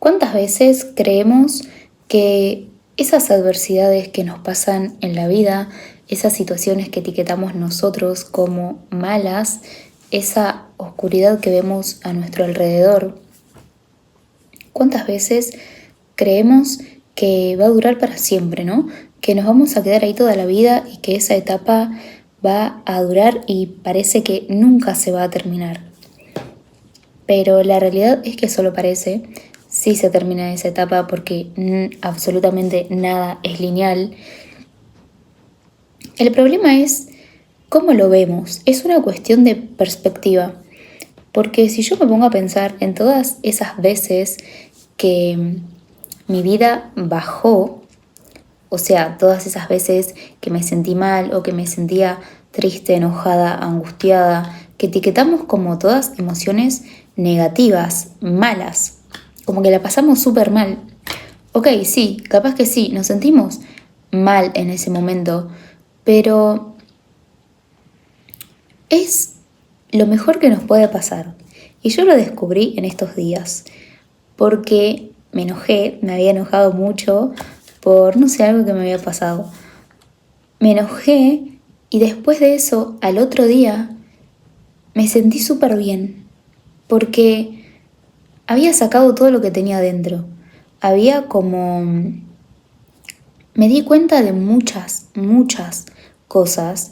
¿Cuántas veces creemos que esas adversidades que nos pasan en la vida, esas situaciones que etiquetamos nosotros como malas, esa oscuridad que vemos a nuestro alrededor, cuántas veces creemos que va a durar para siempre, ¿no? Que nos vamos a quedar ahí toda la vida y que esa etapa va a durar y parece que nunca se va a terminar. Pero la realidad es que solo parece. Sí se termina esa etapa porque absolutamente nada es lineal. El problema es cómo lo vemos, es una cuestión de perspectiva. Porque si yo me pongo a pensar en todas esas veces que mi vida bajó, o sea, todas esas veces que me sentí mal o que me sentía triste, enojada, angustiada, que etiquetamos como todas emociones negativas, malas, como que la pasamos súper mal. Ok, sí, capaz que sí, nos sentimos mal en ese momento, pero es lo mejor que nos puede pasar. Y yo lo descubrí en estos días, porque me enojé, me había enojado mucho por, no sé, algo que me había pasado. Me enojé y después de eso, al otro día, me sentí súper bien, porque había sacado todo lo que tenía dentro. Había como... Me di cuenta de muchas cosas,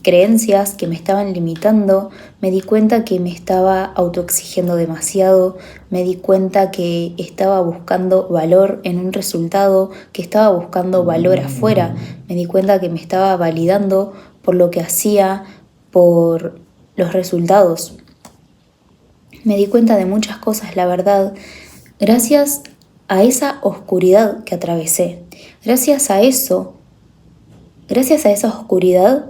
creencias que me estaban limitando, me di cuenta que me estaba autoexigiendo demasiado, me di cuenta que estaba buscando valor en un resultado, que estaba buscando valor afuera, me di cuenta que me estaba validando por lo que hacía, por los resultados. Me di cuenta de muchas cosas, la verdad, gracias a esa oscuridad que atravesé. Gracias a eso, gracias a esa oscuridad,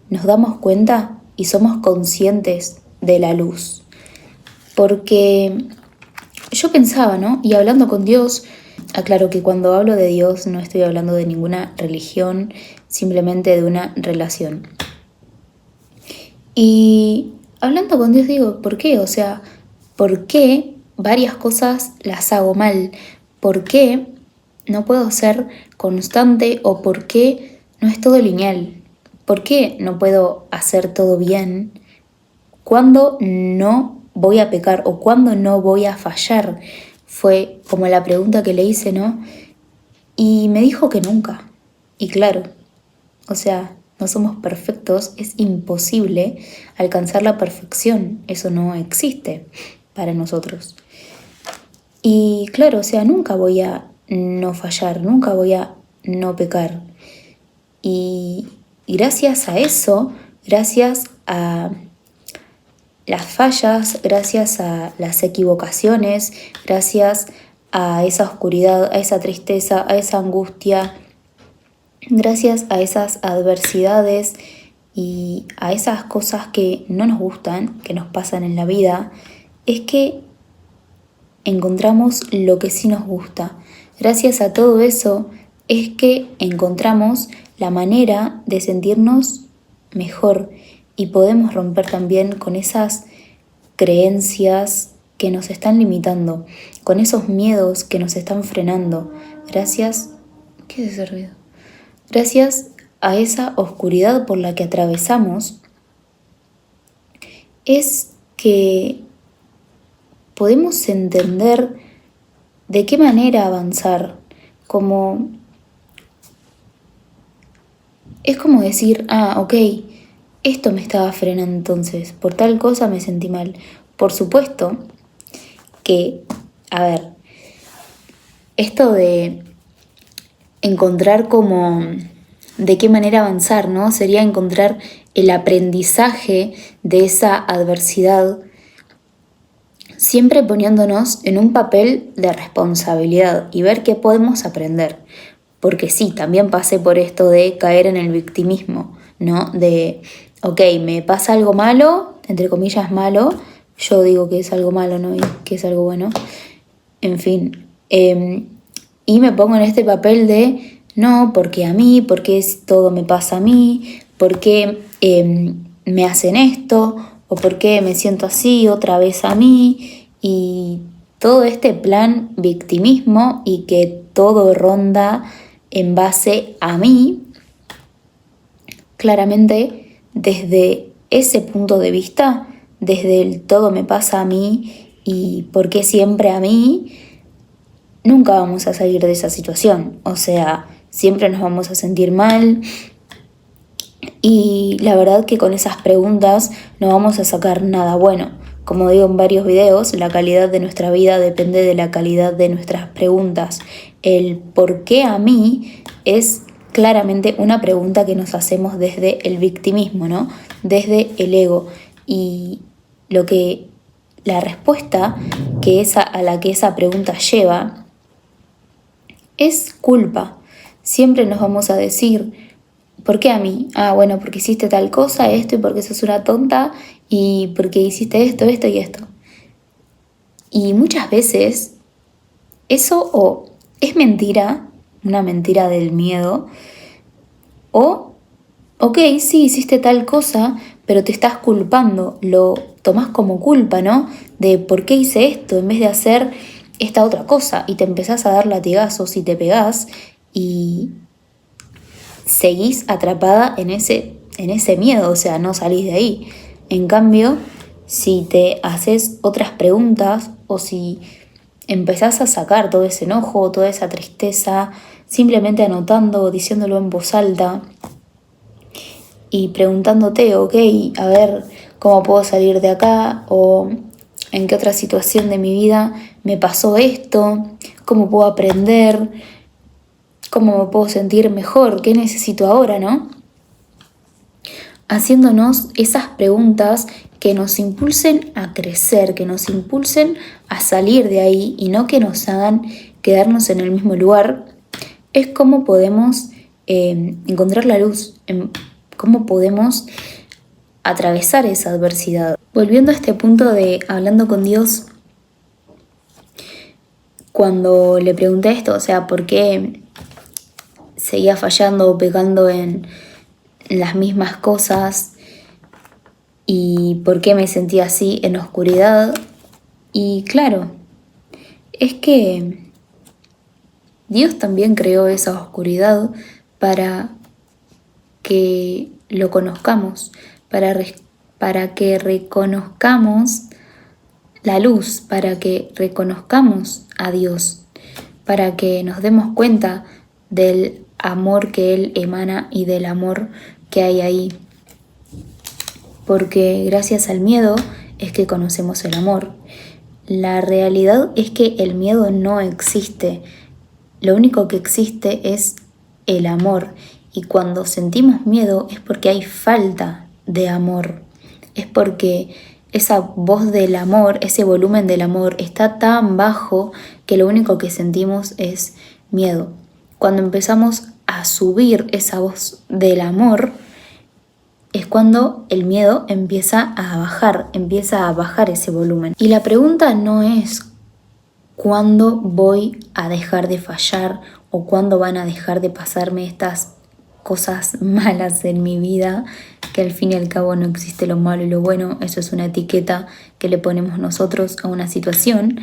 nos damos cuenta y somos conscientes de la luz. Porque yo pensaba, ¿no? Y hablando con Dios, aclaro que cuando hablo de Dios no estoy hablando de ninguna religión, simplemente de una relación. Y hablando con Dios digo, ¿por qué? O sea, ¿por qué varias cosas las hago mal? ¿Por qué no puedo ser constante o por qué no es todo lineal? ¿Por qué no puedo hacer todo bien? ¿Cuándo no voy a pecar o cuándo no voy a fallar? Fue como la pregunta que le hice, ¿no? Y me dijo que nunca. Y claro, o sea, no somos perfectos, es imposible alcanzar la perfección, eso no existe para nosotros. Y claro, o sea, nunca voy a no fallar, nunca voy a no pecar. Y gracias a eso, gracias a las fallas, gracias a las equivocaciones, gracias a esa oscuridad, a esa tristeza, a esa angustia, gracias a esas adversidades y a esas cosas que no nos gustan, que nos pasan en la vida, es que encontramos lo que sí nos gusta. Gracias a todo eso es que encontramos la manera de sentirnos mejor y podemos romper también con esas creencias que nos están limitando, con esos miedos que nos están frenando. Gracias... ¿Qué es ese ruido? Gracias a esa oscuridad por la que atravesamos, es que podemos entender de qué manera avanzar, como es como decir, ok, esto me estaba frenando entonces, por tal cosa me sentí mal. Por supuesto que, a ver, esto de encontrar como de qué manera avanzar, ¿no? Sería encontrar el aprendizaje de esa adversidad, siempre poniéndonos en un papel de responsabilidad y ver qué podemos aprender. Porque sí, también pasé por esto de caer en el victimismo, ¿no? De, ok, me pasa algo malo, entre comillas malo, yo digo que es algo malo, ¿no? Y que es algo bueno. En fin, y me pongo en este papel de, no, porque a mí, porque todo me pasa a mí, porque me hacen esto, o porque me siento así otra vez a mí, y todo este plan victimismo y que todo ronda en base a mí, claramente desde ese punto de vista, desde el todo me pasa a mí y por qué siempre a mí, nunca vamos a salir de esa situación. O sea, siempre nos vamos a sentir mal y la verdad que con esas preguntas no vamos a sacar nada bueno. Como digo en varios videos, la calidad de nuestra vida depende de la calidad de nuestras preguntas. El por qué a mí es claramente una pregunta que nos hacemos desde el victimismo, ¿no? Desde el ego. Y la respuesta a la que esa pregunta lleva es culpa. Siempre nos vamos a decir, ¿por qué a mí? Ah, bueno, porque hiciste tal cosa, esto, y porque sos una tonta, y porque hiciste esto, esto y esto. Y muchas veces eso o es mentira, una mentira del miedo, o, ok, sí, hiciste tal cosa, pero te estás culpando, lo tomás como culpa, ¿no? De por qué hice esto en vez de hacer esta otra cosa, y te empezás a dar latigazos y te pegás y seguís atrapada en ese miedo, o sea, no salís de ahí. En cambio, si te haces otras preguntas o si empezás a sacar todo ese enojo, toda esa tristeza, simplemente anotando o diciéndolo en voz alta y preguntándote, ok, a ver cómo puedo salir de acá o en qué otra situación de mi vida me pasó esto, cómo puedo aprender, cómo me puedo sentir mejor, qué necesito ahora, ¿no? Haciéndonos esas preguntas que nos impulsen a crecer, que nos impulsen a salir de ahí y no que nos hagan quedarnos en el mismo lugar, es cómo podemos encontrar la luz, cómo podemos atravesar esa adversidad. Volviendo a este punto de hablando con Dios, cuando le pregunté esto, o sea, ¿por qué seguía fallando o pecando en las mismas cosas y por qué me sentía así en oscuridad? Y claro, es que Dios también creó esa oscuridad para que lo conozcamos, para que reconozcamos la luz, para que reconozcamos a Dios, para que nos demos cuenta del amor que Él emana y del amor que hay ahí. Porque gracias al miedo es que conocemos el amor. La realidad es que el miedo no existe. Lo único que existe es el amor. Y cuando sentimos miedo es porque hay falta de amor. Es porque esa voz del amor, ese volumen del amor está tan bajo que lo único que sentimos es miedo. Cuando empezamos a subir esa voz del amor, es cuando el miedo empieza a bajar ese volumen. Y la pregunta no es ¿cuándo voy a dejar de fallar o cuándo van a dejar de pasarme estas cosas malas en mi vida? Que al fin y al cabo no existe lo malo y lo bueno, eso es una etiqueta que le ponemos nosotros a una situación.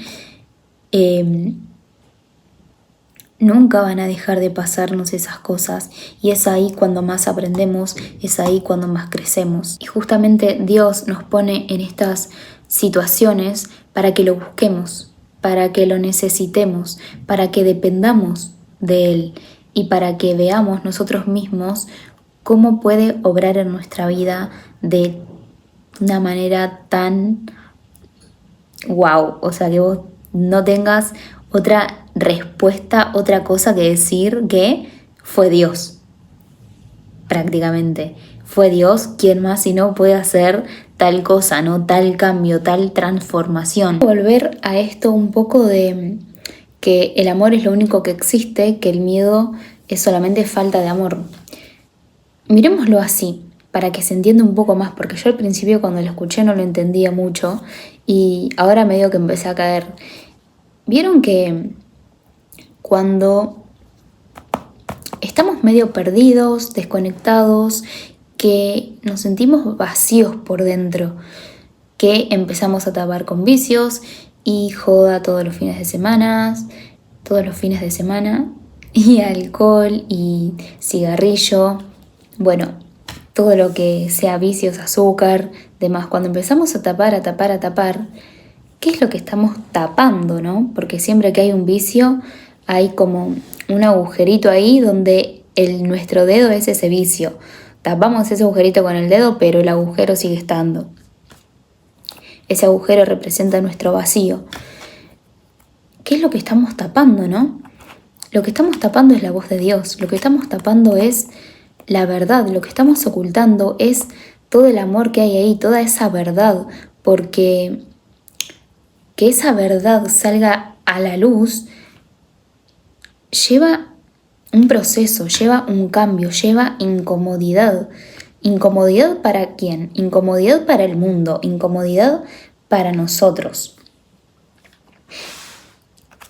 Nunca van a dejar de pasarnos esas cosas y es ahí cuando más aprendemos, es ahí cuando más crecemos. Y justamente Dios nos pone en estas situaciones para que lo busquemos, para que lo necesitemos, para que dependamos de Él y para que veamos nosotros mismos cómo puede obrar en nuestra vida de una manera tan wow, o sea, que vos no tengas otra respuesta, otra cosa que decir que fue Dios, prácticamente. Fue Dios quien más si no puede hacer tal cosa, ¿no? Tal cambio, tal transformación. Volver a esto un poco de que el amor es lo único que existe, que el miedo es solamente falta de amor. Miremoslo así, para que se entienda un poco más, porque yo al principio cuando lo escuché no lo entendía mucho y ahora medio que empecé a caer. ¿Vieron que cuando estamos medio perdidos, desconectados, que nos sentimos vacíos por dentro, que empezamos a tapar con vicios, y joda todos los fines de semana, y alcohol y cigarrillo, bueno, todo lo que sea vicios, azúcar, demás. Cuando empezamos a tapar, ¿qué es lo que estamos tapando, no? Porque siempre que hay un vicio hay como un agujerito ahí donde nuestro dedo es ese vicio. Tapamos ese agujerito con el dedo, pero el agujero sigue estando. Ese agujero representa nuestro vacío. ¿Qué es lo que estamos tapando, no? Lo que estamos tapando es la voz de Dios. Lo que estamos tapando es la verdad. Lo que estamos ocultando es todo el amor que hay ahí, toda esa verdad. Porque que esa verdad salga a la luz lleva un proceso, lleva un cambio, lleva incomodidad. ¿Incomodidad para quién? Incomodidad para el mundo, incomodidad para nosotros.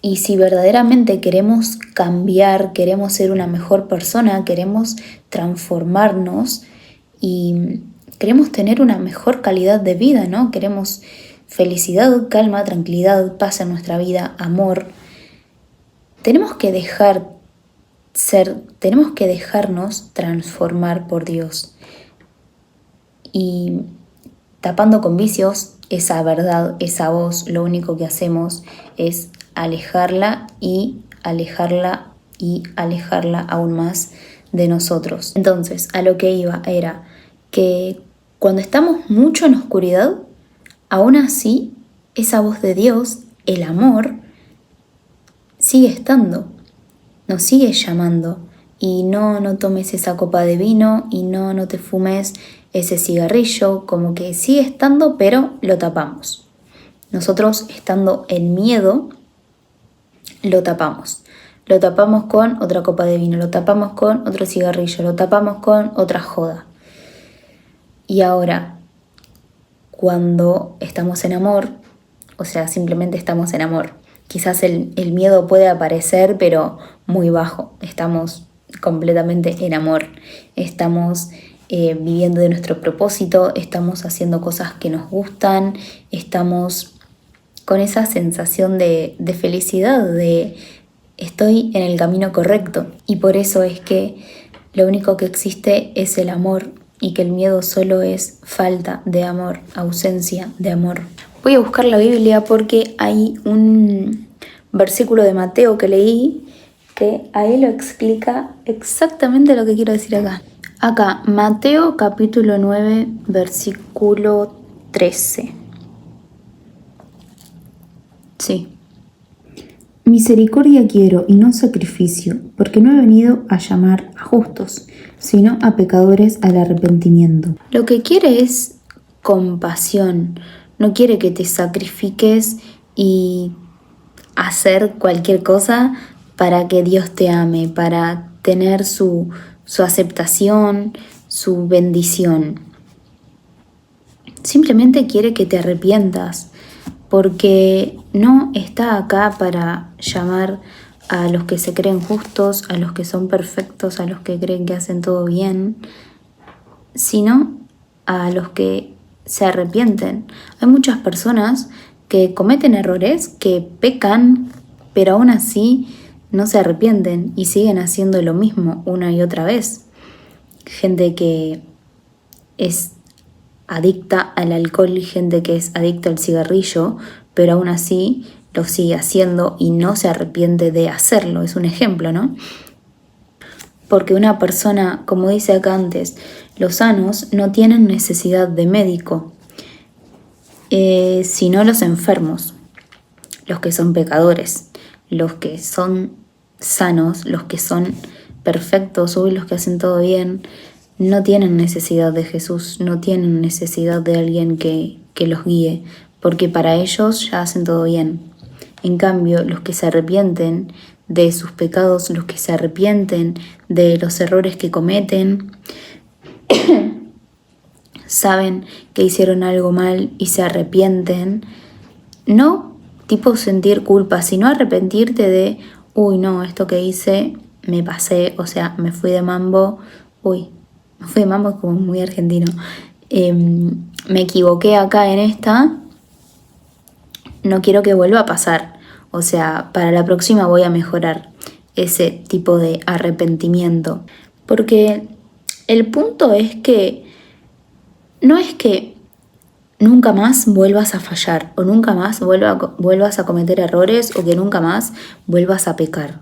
Y si verdaderamente queremos cambiar, queremos ser una mejor persona, queremos transformarnos y queremos tener una mejor calidad de vida, ¿no? Queremos felicidad, calma, tranquilidad, paz en nuestra vida, amor. Tenemos que dejarnos transformar por Dios. Y tapando con vicios esa verdad, esa voz, lo único que hacemos es alejarla aún más de nosotros. Entonces, a lo que iba era que cuando estamos mucho en oscuridad, aún así, esa voz de Dios, el amor, sigue estando, nos sigue llamando. Y no tomes esa copa de vino y no te fumes ese cigarrillo, como que sigue estando, pero lo tapamos. Nosotros, estando en miedo, lo tapamos. Lo tapamos con otra copa de vino, lo tapamos con otro cigarrillo, lo tapamos con otra joda. Y ahora, cuando estamos en amor, o sea, simplemente estamos en amor, quizás el miedo puede aparecer, pero muy bajo. Estamos completamente en amor. Estamos viviendo de nuestro propósito, estamos haciendo cosas que nos gustan, estamos con esa sensación de felicidad, de estoy en el camino correcto. Y por eso es que lo único que existe es el amor y que el miedo solo es falta de amor, ausencia de amor. Voy a buscar la Biblia porque hay un versículo de Mateo que leí que ahí lo explica exactamente lo que quiero decir acá. Acá, Mateo capítulo 9, versículo 13. Sí. Misericordia quiero y no sacrificio, porque no he venido a llamar a justos, sino a pecadores al arrepentimiento. Lo que quiere es compasión, no quiere que te sacrifiques y hacer cualquier cosa para que Dios te ame, para tener su aceptación, su bendición. Simplemente quiere que te arrepientas, porque no está acá para llamar a los que se creen justos, a los que son perfectos, a los que creen que hacen todo bien, sino a los que se arrepienten. Hay muchas personas que cometen errores, que pecan, pero aún así no se arrepienten y siguen haciendo lo mismo una y otra vez. Gente que es adicta al alcohol y gente que es adicta al cigarrillo, pero aún así lo sigue haciendo y no se arrepiente de hacerlo. Es un ejemplo, ¿no? Porque una persona, como dice acá antes, los sanos no tienen necesidad de médico, sino los enfermos, los que son pecadores, los que son sanos, los que son perfectos, los que hacen todo bien, no tienen necesidad de Jesús, no tienen necesidad de alguien que los guíe, porque para ellos ya hacen todo bien. En cambio, los que se arrepienten de sus pecados, los que se arrepienten de los errores que cometen, saben que hicieron algo mal y se arrepienten, no tipo sentir culpa, sino arrepentirte de, uy, no, esto que hice, me pasé, o sea, me fui de mambo, me fui de mambo es como muy argentino, me equivoqué acá en esta, no quiero que vuelva a pasar. O sea, para la próxima voy a mejorar ese tipo de arrepentimiento. Porque el punto es que no es que nunca más vuelvas a fallar o nunca más vuelvas a cometer errores o que nunca más vuelvas a pecar.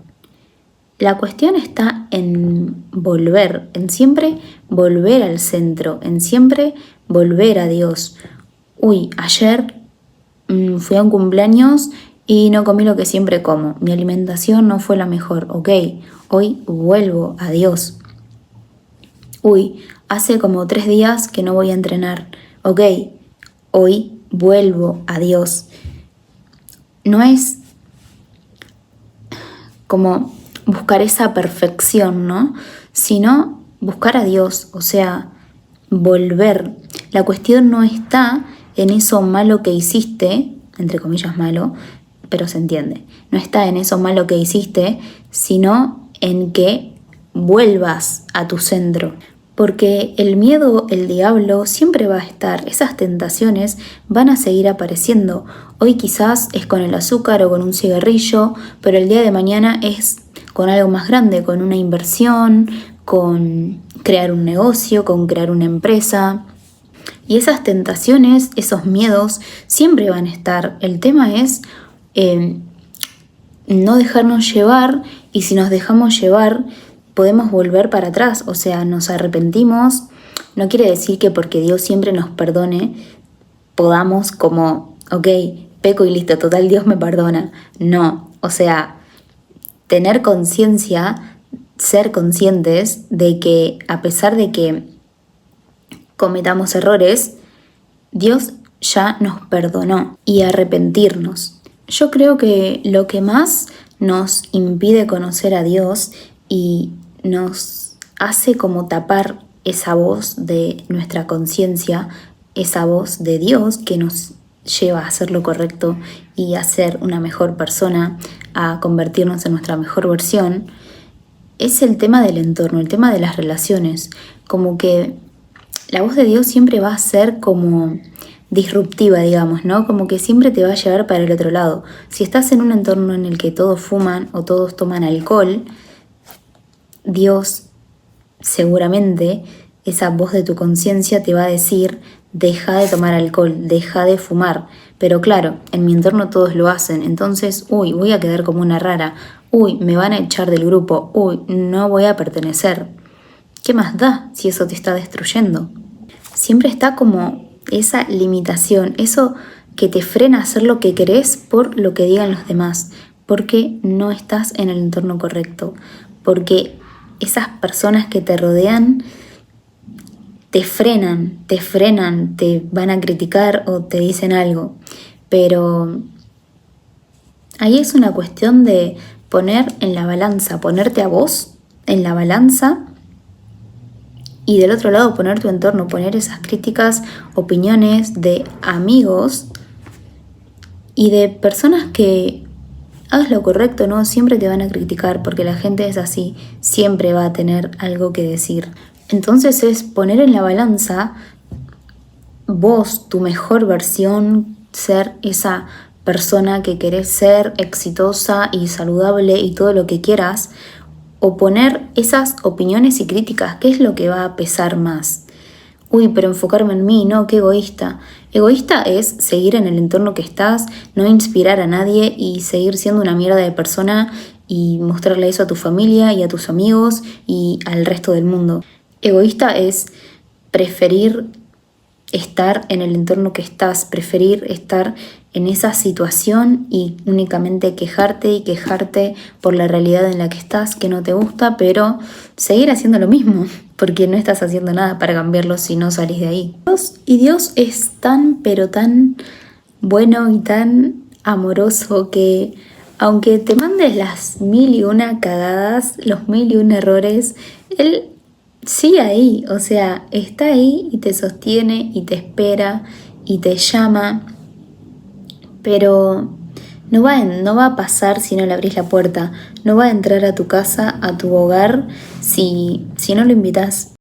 La cuestión está en volver, en siempre volver al centro, en siempre volver a Dios. Uy, ayer fui a un cumpleaños y no comí lo que siempre como. Mi alimentación no fue la mejor. Ok, hoy vuelvo a Dios. Uy, hace como 3 días que no voy a entrenar. Ok, hoy vuelvo a Dios. No es como buscar esa perfección, ¿no? Sino buscar a Dios, o sea, volver. La cuestión no está en eso malo que hiciste, entre comillas malo, pero se entiende. No está en eso malo que hiciste, sino en que vuelvas a tu centro. Porque el miedo, el diablo, siempre va a estar. Esas tentaciones van a seguir apareciendo. Hoy quizás es con el azúcar o con un cigarrillo, pero el día de mañana es con algo más grande, con una inversión, con crear un negocio, con crear una empresa. Y esas tentaciones, esos miedos, siempre van a estar. El tema es no dejarnos llevar, y si nos dejamos llevar, podemos volver para atrás, o sea, nos arrepentimos. No quiere decir que porque Dios siempre nos perdone, podamos como, ok, peco y listo, total Dios me perdona. No, o sea, tener conciencia, ser conscientes de que a pesar de que cometamos errores, Dios ya nos perdonó, y arrepentirnos. Yo creo que lo que más nos impide conocer a Dios y nos hace como tapar esa voz de nuestra conciencia, esa voz de Dios que nos lleva a hacer lo correcto y a ser una mejor persona, a convertirnos en nuestra mejor versión, es el tema del entorno, el tema de las relaciones. Como que la voz de Dios siempre va a ser como disruptiva, digamos, ¿no? Como que siempre te va a llevar para el otro lado. Si estás en un entorno en el que todos fuman o todos toman alcohol, Dios seguramente, esa voz de tu conciencia te va a decir: deja de tomar alcohol, deja de fumar. Pero claro, en mi entorno todos lo hacen, entonces, uy, voy a quedar como una rara, uy, me van a echar del grupo, uy, no voy a pertenecer. ¿Qué más da si eso te está destruyendo? Siempre está como esa limitación, eso que te frena a hacer lo que querés por lo que digan los demás, porque no estás en el entorno correcto, porque esas personas que te rodean te frenan, te van a criticar o te dicen algo. Pero ahí es una cuestión de poner en la balanza, ponerte a vos en la balanza, y del otro lado poner tu entorno, poner esas críticas, opiniones de amigos y de personas que hagas lo correcto, ¿no? Siempre te van a criticar, porque la gente es así, siempre va a tener algo que decir. Entonces es poner en la balanza vos, tu mejor versión, ser esa persona que querés ser, exitosa y saludable y todo lo que quieras, o poner esas opiniones y críticas. ¿Qué es lo que va a pesar más? Uy, pero enfocarme en mí, no, qué egoísta. Egoísta es seguir en el entorno que estás, no inspirar a nadie y seguir siendo una mierda de persona y mostrarle eso a tu familia y a tus amigos y al resto del mundo. Egoísta es preferir estar en el entorno que estás, preferir estar en esa situación y únicamente quejarte por la realidad en la que estás, que no te gusta, pero seguir haciendo lo mismo, porque no estás haciendo nada para cambiarlo si no salís de ahí. Dios es tan, pero tan bueno y tan amoroso que aunque te mandes las 1001 cagadas, los 1001 errores, Él sigue ahí, o sea, está ahí y te sostiene y te espera y te llama, pero no va a pasar si no le abrís la puerta, no va a entrar a tu casa, a tu hogar, si no lo invitas.